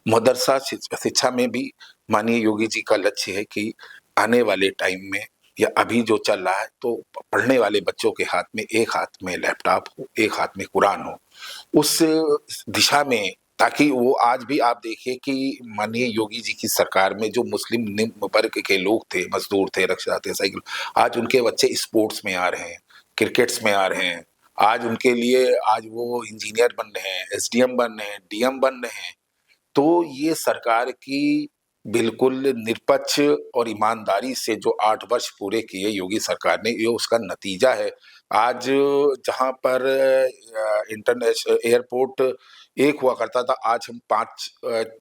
मदरसा शिक्षा में भी माननीय योगी जी का लक्ष्य है कि आने वाले टाइम में या अभी जो चल रहा है, तो पढ़ने वाले बच्चों के हाथ में एक हाथ में लैपटॉप हो, एक हाथ में कुरान हो, उस दिशा में, ताकि वो आज भी आप देखिए कि माननीय योगी जी की सरकार में जो मुस्लिम निम्न वर्ग के लोग थे, मजदूर थे, रिक्शा थे, साइकिल, आज उनके बच्चे स्पोर्ट्स में आ रहे हैं, क्रिकेट्स में आ रहे हैं, आज उनके लिए आज वो इंजीनियर बन रहे हैं, एसडीएम बन रहे हैं, डीएम बन रहे हैं। तो ये सरकार की बिल्कुल निष्पक्ष और ईमानदारी से जो 8 वर्ष पूरे किए योगी सरकार ने, ये उसका नतीजा है। आज जहाँ पर इंटरनेशनल एयरपोर्ट एक हुआ करता था, आज हम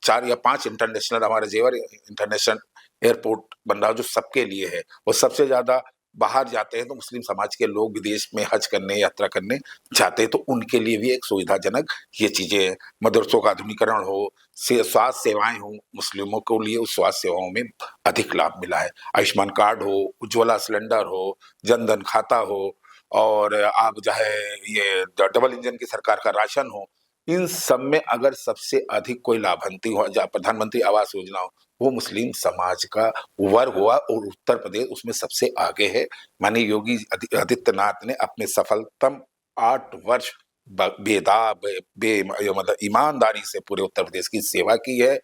4 या 5 इंटरनेशनल, हमारा जेवर इंटरनेशनल एयरपोर्ट बन रहा है जो सबके लिए है। और सबसे ज्यादा बाहर जाते हैं तो मुस्लिम समाज के लोग विदेश में हज करने, यात्रा करने जाते हैं, तो उनके लिए भी एक सुविधाजनक ये चीजें हैं। मदरसों का आधुनिकीकरण हो, स्वास्थ्य सेवाएं हो, मुस्लिमों को लिए उस स्वास्थ्य सेवाओं में अधिक लाभ मिला है। आयुष्मान कार्ड हो, उज्ज्वला सिलेंडर हो, जनधन खाता हो, और आप चाहे ये डबल इंजन की सरकार का राशन हो, इन सब में अगर सबसे अधिक कोई लाभार्थी हो, प्रधानमंत्री आवास योजना हो, वो मुस्लिम समाज का वर्ग हुआ, और उत्तर प्रदेश उसमें सबसे आगे है। माननीय योगी आदित्यनाथ ने अपने सफलतम 8 वर्ष मतलब ईमानदारी से पूरे उत्तर प्रदेश की सेवा की है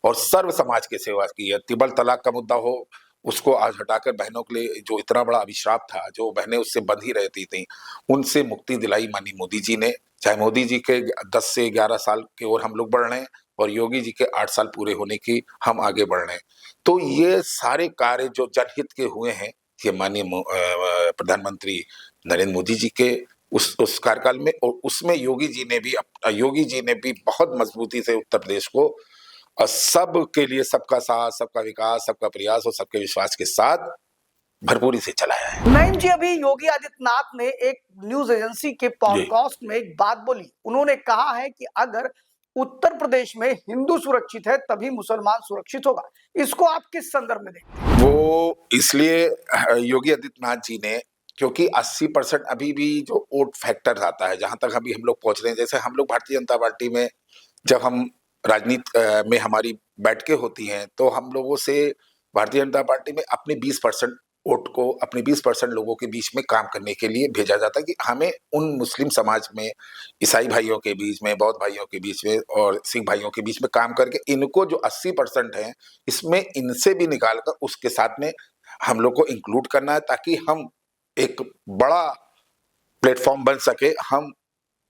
और सर्व समाज की सेवा की है। तिबल तलाक का मुद्दा हो, उसको आज हटाकर बहनों के लिए जो इतना बड़ा अभिशाप था, जो बहनें उससे बंधी रहती थी, उनसे मुक्ति दिलाई माननीय मोदी जी ने। चाहे मोदी जी के 10 से 11 साल की ओर हम लोग बढ़ रहे हैं और योगी जी के 8 साल पूरे होने की हम आगे बढ़ रहे हैं। तो ये सारे कार्य जो जनहित के हुए हैं, ये माननीय प्रधानमंत्री नरेंद्र मोदी जी के उस कार्यकाल में, और उसमें योगी जी ने भी बहुत मजबूती से उत्तर प्रदेश को सबके लिए, सबका साथ, सबका विकास, सबका प्रयास और सबके विश्वास के साथ भरपूरी से चलाया है। नईम जी, अभी योगी आदित्यनाथ ने एक न्यूज एजेंसी के पॉडकास्ट में एक बात बोली। उन्होंने कहा है कि अगर उत्तर प्रदेश में हिंदू सुरक्षित है तभी मुसलमान सुरक्षित होगा। इसको आप किस संदर्भ में देखते हैं? वो इसलिए योगी आदित्यनाथ जी ने, क्योंकि 80% अभी भी जो वोट फैक्टर आता है, जहां तक अभी हम लोग पहुंच रहे हैं, जैसे हम लोग भारतीय जनता पार्टी में जब हम राजनीति में हमारी बैठकें होती हैं, तो हम लोगों से भारतीय जनता पार्टी में अपने 20% वोट को अपने 20% लोगों के बीच में काम करने के लिए भेजा जाता है कि हमें उन मुस्लिम समाज में, ईसाई भाइयों के बीच में, बौद्ध भाइयों के बीच में और सिख भाइयों के बीच में काम करके इनको जो 80% है, इसमें इनसे भी निकाल कर उसके साथ में हम लोग को इंक्लूड करना है, ताकि हम एक बड़ा प्लेटफॉर्म बन सके। हम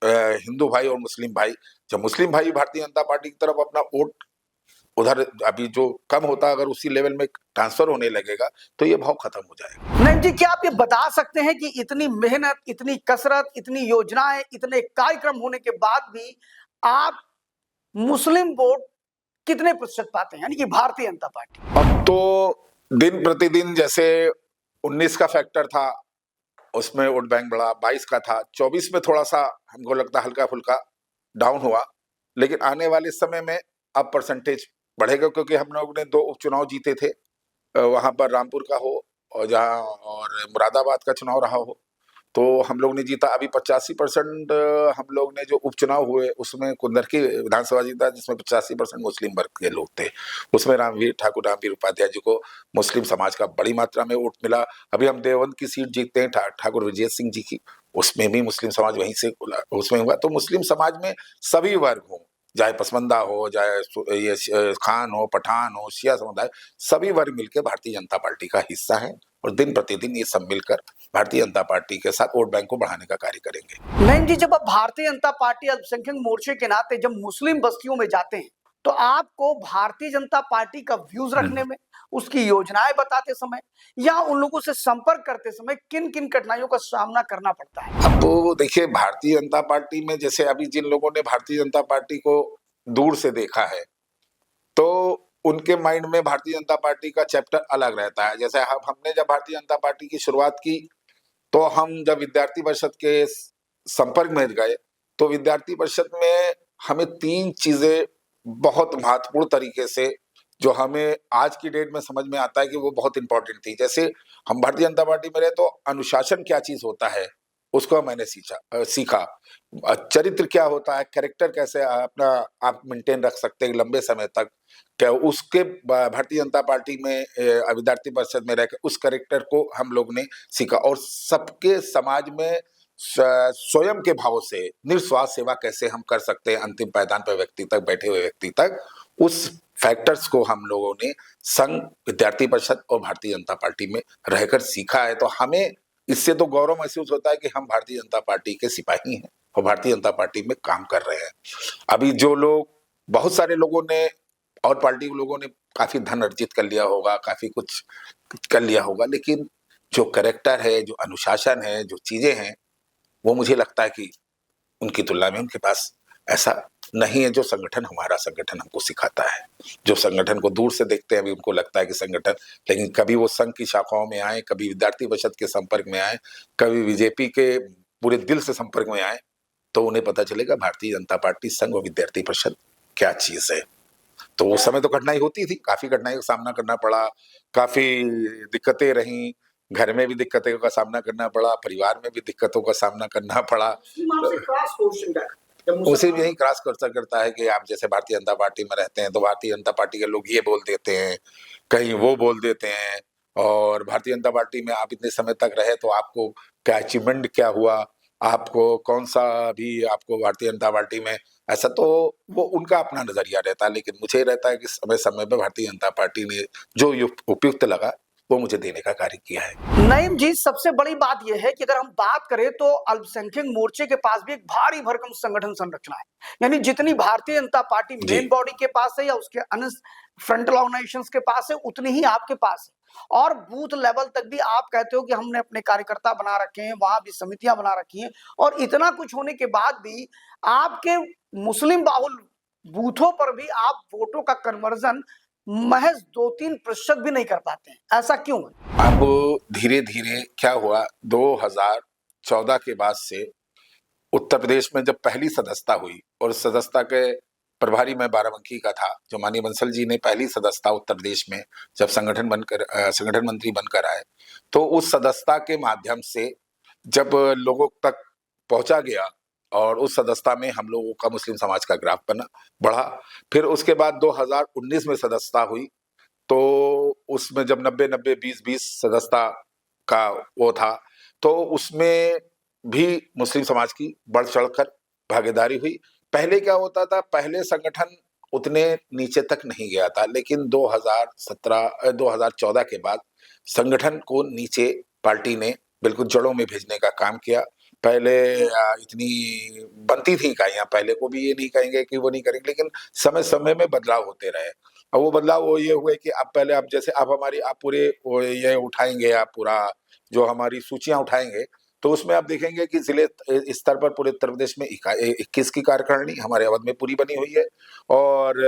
हिंदू भाई और मुस्लिम भाई, जब मुस्लिम भाई भारतीय जनता पार्टी की तरफ अपना वोट उधर अभी जो कम होता है, अगर उसी लेवल में ट्रांसफर होने लगेगा तो ये भाव खत्म हो जाएगा। नईम जी, क्या आप ये बता सकते हैं कि इतनी मेहनत, इतनी कसरत, इतनी योजनाएं, इतने कार्यक्रम होने के बाद भी आप मुस्लिम वोट कितने प्रतिशत पाते हैं, यानी कि भारतीय जनता पार्टी? अब तो दिन प्रतिदिन, जैसे 19 का फैक्टर था, उसमें वोट बैंक बढ़ा, 22 का था, 24 में थोड़ा सा हमको लगता है हल्का फुल्का डाउन हुआ, लेकिन आने वाले समय में अब परसेंटेज बढ़ेगा, क्योंकि हम लोग ने 2 उपचुनाव जीते थे, वहां पर रामपुर का हो और जहाँ और मुरादाबाद का चुनाव रहा हो, तो हम लोग ने जीता। अभी 85% हम लोग ने जो उपचुनाव हुए उसमें कुंदरकी विधानसभा जीता, जिसमें 85% मुस्लिम वर्ग के लोग थे। उसमें रामवीर उपाध्याय जी को मुस्लिम समाज का बड़ी मात्रा में वोट मिला। अभी हम देवबंद की सीट जीतते हैं ठाकुर विजय सिंह जी की, उसमें भी मुस्लिम समाज वहीं से उसमें हुआ। तो मुस्लिम समाज में सभी वर्ग हों, चाहे पसमानदा हो, चाहे ये खान हो, पठान हो, शिया समुदाय, सभी वर्ग मिलकर भारतीय जनता पार्टी का हिस्सा है और दिन प्रतिदिन ये सब मिलकर भारतीय जनता पार्टी के साथ वोट बैंक को बढ़ाने का कार्य करेंगे। नहीं जी, जब आप भारतीय जनता पार्टी अल्पसंख्यक मोर्चे के नाते जब मुस्लिम बस्तियों में जाते हैं तो आपको भारतीय जनता पार्टी का व्यूज रखने में, उसकी योजनाएं बताते समय या उन लोगों से संपर्क करते समय किन किन कठिनाइयों का सामना करना पड़ता है? अब तो देखिए, भारतीय जनता पार्टी में जैसे अभी जिन लोगों ने भारतीय जनता पार्टी को दूर से देखा है, तो उनके माइंड में भारतीय जनता पार्टी का चैप्टर अलग रहता है। जैसे हमने जब भारतीय जनता पार्टी की शुरुआत की, तो हम जब विद्यार्थी परिषद के संपर्क में गए, तो विद्यार्थी परिषद में हमें 3 चीजें बहुत महत्वपूर्ण तरीके से, जो हमें आज की डेट में समझ में आता है कि वो बहुत इंपॉर्टेंट थी। जैसे हम भारतीय जनता पार्टी में रहे तो अनुशासन क्या चीज होता है, उसको मैंने सीखा। चरित्र क्या होता है, कैरेक्टर कैसे अपना आप मेंटेन रख सकते हैं लंबे समय तक, क्या उसके भारतीय जनता पार्टी में विद्यार्थी परिषद में रहकर उस कैरेक्टर को हम लोग ने सीखा। और सबके समाज में स्वयं के भाव से निस्वार्थ सेवा कैसे हम कर सकते हैं, अंतिम पायदान पर व्यक्ति तक, बैठे हुए व्यक्ति तक, उस फैक्टर्स को हम लोगों ने संघ, विद्यार्थी परिषद और भारतीय जनता पार्टी में रहकर सीखा है। तो हमें इससे तो गौरव महसूस होता है कि हम भारतीय जनता पार्टी के सिपाही हैं और भारतीय जनता पार्टी में काम कर रहे हैं। अभी जो लोग, बहुत सारे लोगों ने और पार्टी के लोगों ने काफी धन अर्जित कर लिया होगा, काफी कुछ कर लिया होगा, लेकिन जो कैरेक्टर है, जो अनुशासन है, जो चीजें हैं, वो मुझे लगता है कि उनकी तुलना में उनके पास ऐसा नहीं है जो संगठन, हमारा संगठन हमको सिखाता है। जो संगठन को दूर से देखते हैं अभी उनको लगता है कि संगठन, लेकिन कभी वो संघ की शाखाओं में आए, कभी विद्यार्थी परिषद के संपर्क में आए, कभी बीजेपी के पूरे दिल से संपर्क में आए, तो उन्हें पता चलेगा भारतीय जनता पार्टी, संघ और विद्यार्थी परिषद क्या चीज है। तो उस समय तो कठिनाई होती थी, काफी कठिनाई का सामना करना पड़ा, काफी दिक्कतें रहीं, घर में भी दिक्कतों का सामना करना पड़ा, परिवार में भी दिक्कतों का सामना करना पड़ा। उसे भी यही क्रॉस करता है कि आप जैसे भारतीय जनता पार्टी में रहते हैं तो भारतीय जनता पार्टी के लोग ये बोल देते हैं, कहीं वो बोल देते हैं, और भारतीय जनता पार्टी में आप इतने समय तक रहे तो आपको क्या अचीवमेंट क्या हुआ, आपको कौन सा भी आपको भारतीय जनता पार्टी में ऐसा, तो वो उनका अपना नजरिया रहता है। लेकिन मुझे रहता है कि समय समय पर भारतीय जनता पार्टी ने जो उपयुक्त लगा वो मुझे देने का कार्य किया है। नईम जी, सबसे बड़ी बात यह है कि अगर हम बात करें तो अल्पसंख्यक मोर्चे के पास भी एक भारी भरकम संगठन संरचना है। यानी जितनी Bharatiya Janata party main body के पास है या उसके अन्य फ्रंटल ऑर्गेनाइजेशंस के पास है, उतनी ही आपके पास है। और बूथ लेवल तक भी आप कहते हो कि हमने अपने कार्यकर्ता बना रखे हैं, वहां भी समितियां बना रखी हैं, और इतना कुछ होने के बाद भी आपके मुस्लिम बाहुल बूथों पर भी आप वोटों का कन्वर्जन महज 2-3% भी नहीं कर पाते हैं। ऐसा क्यों है? अब धीरे धीरे क्या हुआ, 2014 के बाद से उत्तर प्रदेश में जब पहली सदस्यता हुई, और सदस्यता के प्रभारी मैं बाराबंकी का था, जो माननीय बंसल जी ने पहली सदस्यता उत्तर प्रदेश में जब संगठन मंत्री बनकर आए, तो उस सदस्यता के माध्यम से जब लोगों तक पहुंचा गया, और उस सदस्यता में हम लोगों का मुस्लिम समाज का ग्राफ बढ़ा। फिर उसके बाद 2019 में सदस्यता हुई, तो उसमें जब 90-90-20-20 सदस्यता का वो था, तो उसमें भी मुस्लिम समाज की बढ़ चढ़कर भागीदारी हुई। पहले क्या होता था, पहले संगठन उतने नीचे तक नहीं गया था, लेकिन 2014 के बाद संगठन को नीचे पार्टी ने बिल्कुल जड़ों में भेजने का काम किया। पहले इतनी बनती थी इकाइयां, पहले को भी ये नहीं कहेंगे कि वो नहीं करेंगे, लेकिन समय समय में बदलाव होते रहे। और वो बदलाव वो ये हुए कि अब पहले आप जैसे आप पूरे ये उठाएंगे, आप पूरा जो हमारी सूचियां उठाएंगे, तो उसमें आप देखेंगे कि जिले स्तर पर पूरे उत्तर प्रदेश में 21 की कार्यकारिणी हमारे अवध में पूरी बनी हुई है, और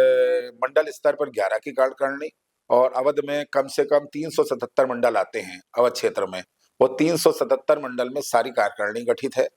मंडल स्तर पर 11 की कार्यकारिणी, और अवध में कम से कम 377 मंडल आते हैं अवध क्षेत्र में, वो 377 मंडल में सारी कार्यकारिणी गठित है।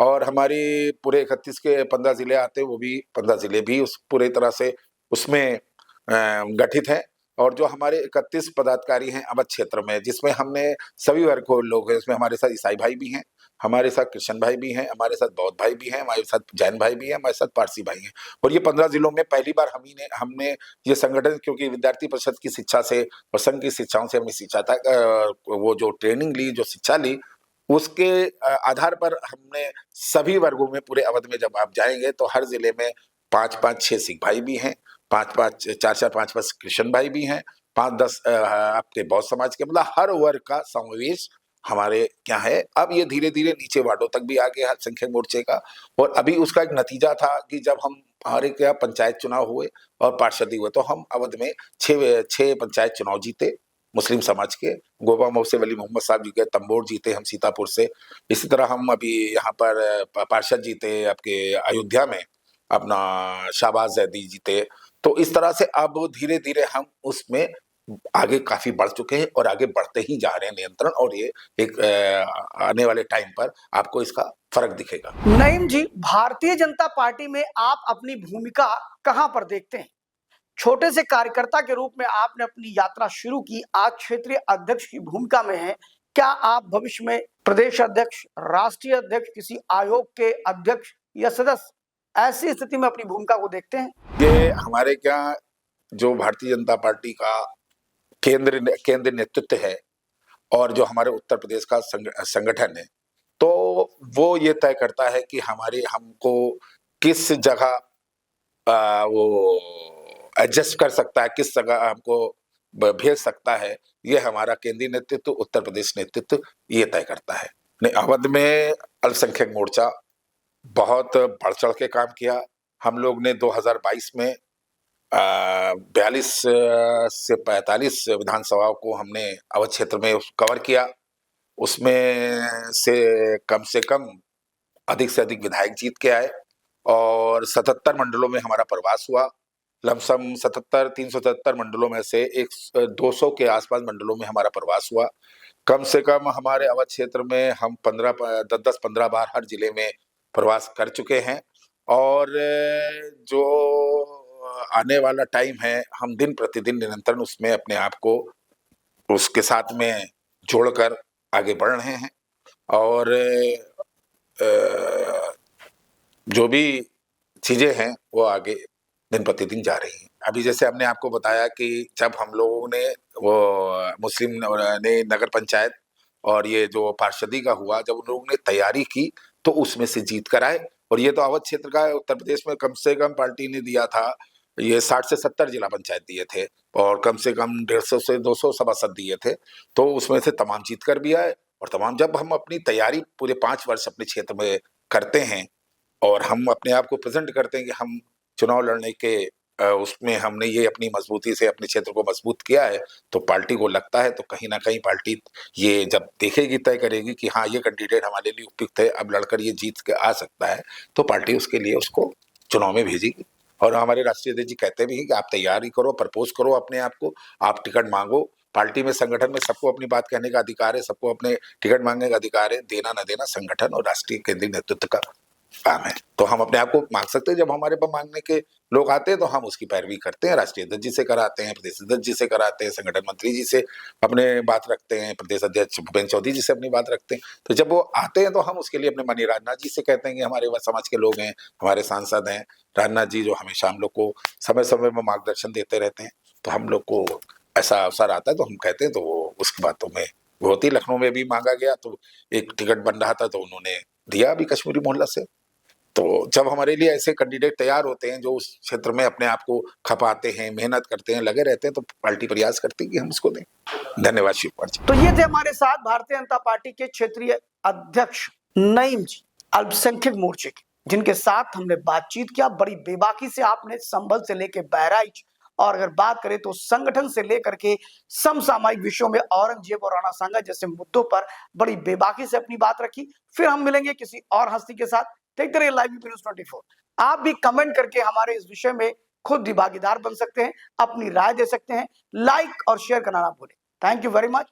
और हमारी पूरे 31 के 15 जिले आते हैं, वो भी 15 जिले भी उस पूरी तरह से उसमें गठित है। और जो हमारे 31 पदाधिकारी हैं अवध क्षेत्र में, जिसमें हमने सभी वर्ग के लोग हैं, इसमें हमारे साथ ईसाई भाई भी हैं, हमारे साथ क्रिश्चियन भाई भी हैं, हमारे साथ बौद्ध भाई भी हैं, हमारे साथ जैन भाई भी हैं, हमारे साथ पारसी भाई हैं। और ये 15 जिलों में पहली बार हमने ये संगठन, क्योंकि विद्यार्थी परिषद की शिक्षा से और संघ की शिक्षाओं से हमने सीखा था, वो जो ट्रेनिंग ली, जो शिक्षा ली, उसके आधार पर हमने सभी वर्गों में पूरे अवध में जब आप जाएंगे तो हर जिले में 5-5 6 सिख भाई भी हैं, 5-5 4-4 5-5 कृष्ण भाई भी हैं, 5-10 आपके बौद्ध समाज के, मतलब हर वर्ग का समावेश हमारे क्या है। अब ये धीरे धीरे नीचे वार्डों तक भी आ गया अल्पसंख्यक मोर्चे का। और अभी उसका एक नतीजा था कि जब हमारे क्या पंचायत चुनाव हुए और पार्षदी हुए तो हम अवध में 6 पंचायत चुनाव जीते मुस्लिम समाज के। गोपा मौसे वली मोहम्मद साहब जी के तंबोर जीते हम सीतापुर से। इसी तरह हम अभी यहाँ पर पार्षद जीते आपके अयोध्या में, अपना शाहबाज जैदी जीते। तो इस तरह से अब धीरे धीरे हम उसमें आगे काफी बढ़ चुके हैं और आगे बढ़ते ही जा रहे हैं नियंत्रण। और ये एक आने वाले टाइम पर आपको इसका फर्क दिखेगा। नईम जी, भारतीय जनता पार्टी में आप अपनी भूमिका कहां पर देखते हैं? छोटे से कार्यकर्ता के रूप में आपने अपनी यात्रा शुरू की, आज क्षेत्रीय अध्यक्ष की भूमिका में है। क्या आप भविष्य में प्रदेश अध्यक्ष, राष्ट्रीय अध्यक्ष, किसी आयोग के अध्यक्ष या सदस्य, ऐसी स्थिति में अपनी भूमिका को देखते हैं? ये हमारे क्या जो भारतीय जनता पार्टी का केंद्र नेतृत्व है और जो हमारे उत्तर प्रदेश का संगठन है, तो वो ये तय करता है कि हमको किस जगह वो एडजस्ट कर सकता है, किस जगह हमको भेज सकता है। ये हमारा केंद्रीय नेतृत्व, उत्तर प्रदेश नेतृत्व ये तय करता है। अवध में अल्पसंख्यक मोर्चा बहुत बढ़ चढ़ के काम किया। हम लोग ने 2022 में 42 से 45 विधानसभाओं को हमने अवध क्षेत्र में कवर किया। उसमें से कम अधिक से अधिक विधायक जीत के आए और 77 मंडलों में हमारा प्रवास हुआ। लमसम 377 मंडलों में से 200 के आसपास मंडलों में हमारा प्रवास हुआ। कम से कम हमारे अवध क्षेत्र में हम 10-15 बार हर जिले में प्रवास कर चुके हैं। और जो आने वाला टाइम है, हम दिन प्रतिदिन निरंतर उसमें अपने आप को उसके साथ में जोड़कर आगे बढ़ रहे हैं। और जो भी चीजें हैं वो आगे दिन प्रतिदिन जा रही हैं। अभी जैसे हमने आपको बताया कि जब हम लोगों ने वो मुस्लिम ने नगर पंचायत और ये जो पार्षदी का हुआ, जब उन लोगों ने तैयारी की तो उसमें से जीत कर आए। और ये तो अवध क्षेत्र का उत्तर प्रदेश में कम से कम पार्टी ने दिया था, ये 60 से 70 जिला पंचायत दिए थे और कम से कम 150 से 200 सभासद दिए थे। तो उसमें से तमाम जीत कर भी आए। और तमाम जब हम अपनी तैयारी पूरे 5 वर्ष अपने क्षेत्र में करते हैं और हम अपने आप को प्रेजेंट करते हैं कि हम चुनाव लड़ने के उसमें हमने ये अपनी मजबूती से अपने क्षेत्र को मजबूत किया है, तो पार्टी को लगता है, तो कहीं ना कहीं पार्टी ये जब देखेगी, तय करेगी कि हाँ ये कैंडिडेट हमारे लिए उपयुक्त है, अब लड़कर ये जीत के आ सकता है, तो पार्टी उसके लिए उसको चुनाव में भेजेगी। और हमारे राष्ट्रीय अध्यक्ष जी कहते भी हैं कि आप तैयारी करो, प्रपोज करो अपने आप को, आप टिकट मांगो। पार्टी में, संगठन में सबको अपनी बात कहने का अधिकार है, सबको अपने टिकट मांगने का अधिकार है। देना न देना संगठन और राष्ट्रीय केंद्रीय नेतृत्व का काम है। तो हम अपने आप को मांग सकते हैं। जब हमारे पास मांगने के लोग आते हैं तो हम उसकी पैरवी करते हैं। राष्ट्रीय अध्यक्ष जी से कराते हैं, प्रदेश अध्यक्ष जी से कराते हैं, संगठन मंत्री जी से अपने बात रखते हैं, प्रदेश अध्यक्ष भूपेन्द्र चौधरी जी से अपनी बात रखते हैं। तो जब वो आते हैं तो हम उसके लिए अपने माननीय राजनाथ जी से कहते हैं कि हमारे वह समाज के लोग हैं, हमारे सांसद हैं राजनाथ जी, जो हमेशा हम लोग को समय समय में मार्गदर्शन देते रहते हैं। तो हम लोग को ऐसा अवसर आता है तो हम कहते हैं, तो वो उसकी बातों में बहुत ही। लखनऊ में भी मांगा गया तो एक टिकट बन रहा था तो उन्होंने दिया अभी कश्मीरी मोहल्ला से। तो जब हमारे लिए ऐसे कैंडिडेट तैयार होते हैं जो उस क्षेत्र में अपने आप को खपाते हैं, मेहनत करते हैं, लगे रहते हैं, तो पार्टी प्रयास करती है कि हम उसको दें। धन्यवाद शिवपाल जी। तो ये थे हमारे साथ भारतीय जनता पार्टी के क्षेत्रीय अध्यक्ष नईम जी, अल्पसंख्यक मोर्चे के, जिनके साथ हमने बातचीत किया। बड़ी बेबाकी से आपने संभल से लेकर बहराइच, और अगर बात करें तो संगठन से लेकर के समसामयिक विषयों में औरंगजेब और राणा सांगा जैसे मुद्दों पर बड़ी बेबाकी से अपनी बात रखी। फिर हम मिलेंगे किसी और हस्ती के साथ। देखते रहिए लाइव न्यूज़ 24। आप भी कमेंट करके हमारे इस विषय में खुद भी भागीदार बन सकते हैं, अपनी राय दे सकते हैं। लाइक और शेयर करना ना भूलें। Thank you very much.